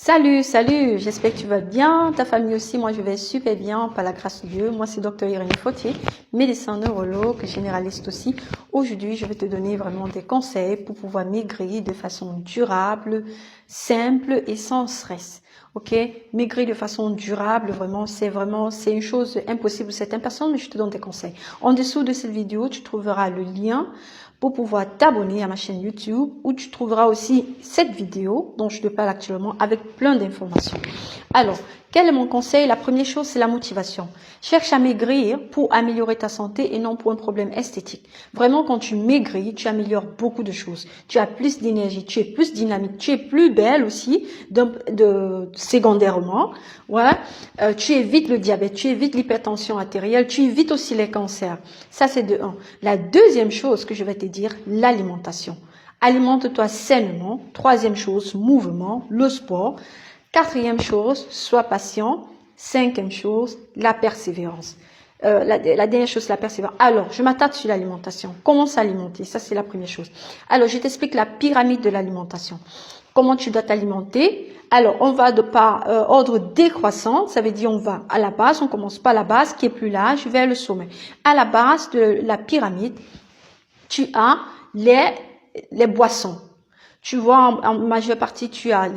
Salut, j'espère que tu vas bien, ta famille aussi, moi je vais super bien, par la grâce de Dieu. Moi c'est Dr Irène Fautier, médecin neurologue, généraliste aussi. Aujourd'hui, je vais te donner vraiment des conseils pour pouvoir maigrir de façon durable, simple et sans stress. Ok, maigrir de façon durable, c'est une chose impossible pour certaines personnes, mais je te donne des conseils. En dessous de cette vidéo, tu trouveras le lien pour pouvoir t'abonner à ma chaîne YouTube où tu trouveras aussi cette vidéo dont je te parle actuellement avec plein d'informations. Alors, quel est mon conseil? La première chose, c'est la motivation. Cherche à maigrir pour améliorer ta santé et non pour un problème esthétique. Vraiment, quand tu maigris, tu améliores beaucoup de choses. Tu as plus d'énergie, tu es plus dynamique, tu es plus belle aussi, secondairement. Voilà. Tu évites le diabète, tu évites l'hypertension artérielle, tu évites aussi les cancers. Ça, c'est de un. La deuxième chose que je vais te dire, l'alimentation. Alimente-toi sainement. Troisième chose, mouvement, le sport. Quatrième chose, sois patient. Cinquième chose, la persévérance. La dernière chose, la persévérance. Alors, je m'attarde sur l'alimentation. Comment s'alimenter? Ça, c'est la première chose. Alors, je t'explique la pyramide de l'alimentation. Comment tu dois t'alimenter? Alors, on va de par ordre décroissant. Ça veut dire on va à la base. On commence par la base qui est plus large vers le sommet. À la base de la pyramide, tu as les boissons. Tu vois, en majeure partie, tu as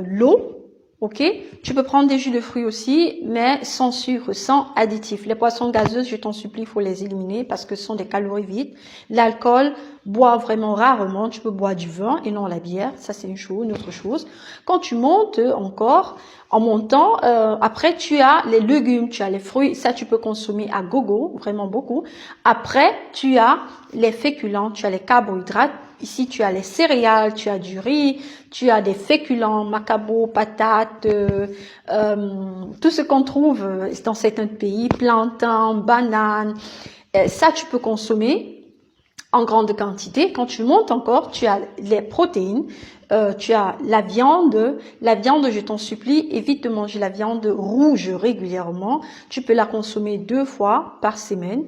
l'eau, ok? Tu peux prendre des jus de fruits aussi, mais sans sucre, sans additifs. Les boissons gazeuses, je t'en supplie, il faut les éliminer parce que ce sont des calories vides. L'alcool, bois vraiment rarement. Tu peux boire du vin et non la bière. Ça, c'est une autre chose. Quand tu montes encore, en montant, après, tu as les légumes, tu as les fruits. Ça, tu peux consommer à gogo, vraiment beaucoup. Après, tu as les féculents, tu as les carbohydrates. Ici, tu as les céréales, tu as du riz, tu as des féculents, macabo, patates, tout ce qu'on trouve dans certains pays, plantains, bananes. Ça, tu peux consommer en grande quantité. Quand tu montes encore, tu as les protéines, tu as la viande. La viande, je t'en supplie, évite de manger la viande rouge régulièrement. Tu peux la consommer 2 fois par semaine,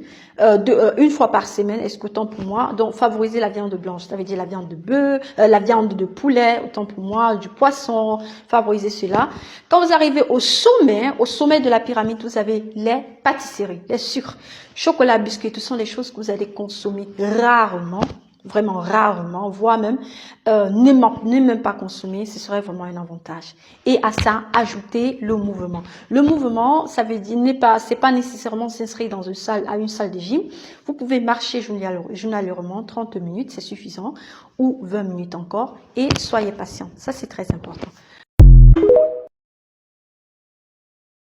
une fois par semaine, est-ce qu'autant pour moi. Donc, favoriser la viande blanche, ça veut dire la viande de bœuf, la viande de poulet, autant pour moi, du poisson, favoriser cela. Quand vous arrivez au sommet de la pyramide, vous avez les pâtisseries, les sucres, chocolat, biscuits, ce sont les choses que vous allez consommer rarement, vraiment rarement, voire même ne même pas consommer, ce serait vraiment un avantage. Et à ça, ajouter le mouvement. Le mouvement, ça veut dire c'est pas nécessairement s'inscrire dans une salle de gym. Vous pouvez marcher journalièrement 30 minutes, c'est suffisant, ou 20 minutes encore, et soyez patient. Ça, c'est très important.